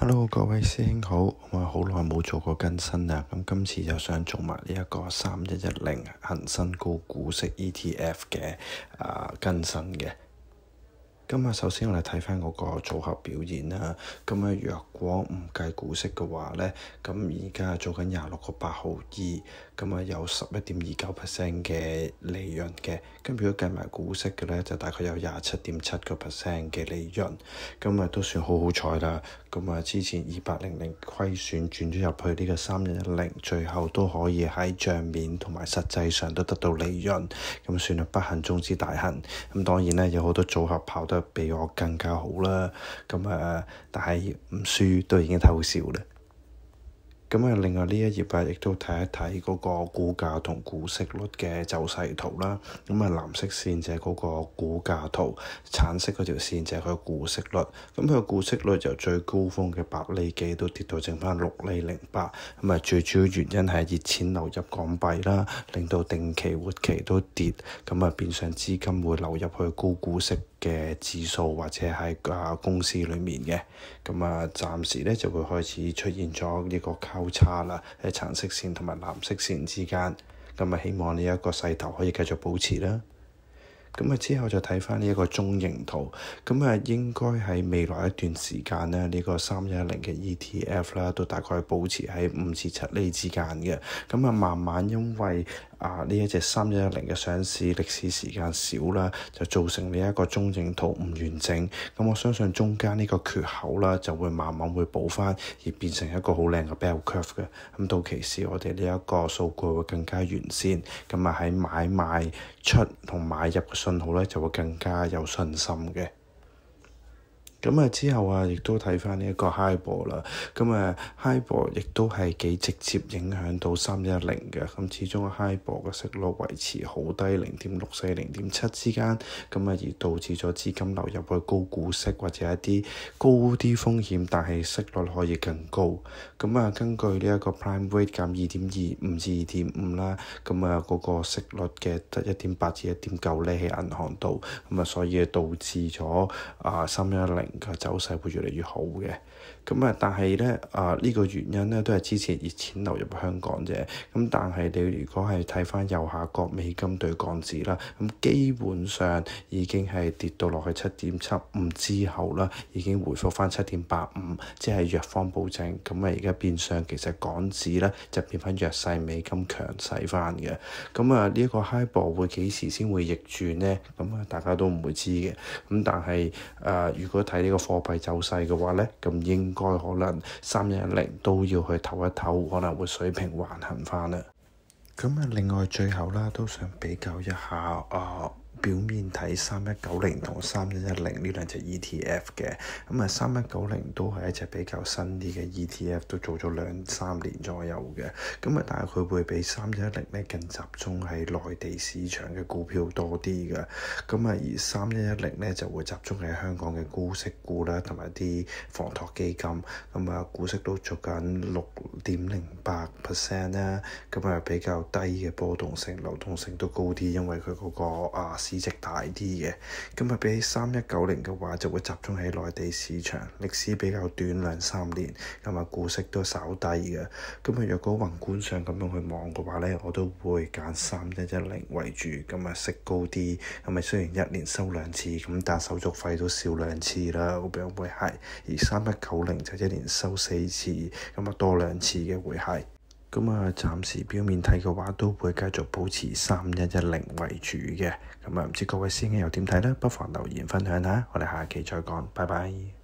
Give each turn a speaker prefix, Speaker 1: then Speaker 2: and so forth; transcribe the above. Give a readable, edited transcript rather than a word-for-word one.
Speaker 1: Hello，各位師兄好，我好耐冇做過更新啦，咁今次就想做埋呢一個3110恒生高股息 ETF 嘅更新嘅。今日首先我哋睇翻嗰個組合表現啦。咁啊，若果唔計股息嘅話咧，咁而家做緊26.8毫二，咁啊有11.29% 嘅利潤嘅。咁如果計埋股息嘅咧，就大概有27.7% 嘅利潤。咁啊都算好彩啦。咁啊之前2800虧損轉咗入去呢個3110，最後都可以喺帳面同埋實際上都得到利潤。咁算係不幸中之大幸。咁當然咧，有好多組合跑得比我更加好啦，但係唔輸都已經太好笑啦。另外呢一頁亦都睇一睇嗰個股價同股息率嘅走勢圖啦。藍色線就係嗰個股價圖，橙色嗰條線就係佢股息率。佢個股息率由最高峰嘅8厘幾都跌到剩翻6厘08。最主要原因係熱錢流入港幣啦，令到定期活期都跌。變相資金會流入去高股息嘅指數或者係公司裡面嘅。暫時咧就會開始出現咗呢個交叉啦，喺橙色線同埋藍色線之間。希望呢一個勢頭可以繼續保持啦。之後就睇翻呢一個中型圖，應該喺未來一段時間咧，呢個3110嘅 ETF 啦，都大概保持喺5至7厘之間嘅。慢慢因為呢一隻3110嘅上市歷史時間少啦，就造成呢一個中型圖唔完整。我相信中間呢個缺口啦，就會慢慢會補翻，而變成一個好靚嘅 bell curve 嘅。到期時我哋呢一個數據會更加完善。喺買賣出同買入嘅信號咧，就會更加有信心嘅。之後亦都睇翻呢一個 HIBOR 啦。HIBOR 亦都係幾直接影響到3110嘅。始終 HIBOR 嘅息率維持好低0.64、0.7之間。而導致咗資金流入去高股息或者一啲高啲風險，但係息率可以更高。根據呢一個 Prime Rate 減2.25至2.5啦。嗰個息率嘅得1.8至1.9厘喺銀行度。所以導致咗3110嘅走勢會越嚟越好嘅。但係咧呢個原因咧都係之前熱錢流入香港啫。但係你如果係睇翻右下角美金對港紙啦，基本上已經係跌到落去7.75之後啦，已經回復翻7.85，即係弱方保證。而家變相其實港紙咧就變翻弱勢，美金強勢翻嘅。呢一個 HIBOR 會幾時先會逆轉呢？大家都唔會知嘅。但係如果睇呢個貨幣走勢嘅話咧，咁應該可能3110都要去唞一唞，可能會水平橫行翻啦。另外最後啦，都想比較一下表面睇3190同3110呢兩隻 ETF 嘅。3190都係一隻比較新啲嘅 ETF， 都做咗2-3年左右嘅。但係佢會比3110咧更集中喺內地市場嘅股票多啲嘅。而3110咧就會集中喺香港嘅高息股啦，同埋啲房託基金。股息都做緊6.08% 啦。比較低嘅波動性，流動性都高啲，因為佢嗰個市值大啲嘅。比起3190嘅話，就會集中喺內地市場，歷史比較短2-3年，股息都稍低嘅。若果宏觀上咁樣去望嘅話咧，我都會揀3110為主。息高啲，雖然一年收2次，但手續費都少2次啦，咁樣會係。而3190就一年收4次，多2次嘅會係。暫時表面睇嘅話，都會繼續保持3110為主嘅。唔知各位師兄又點睇呢？不妨留言分享下，我哋下期再講，拜拜。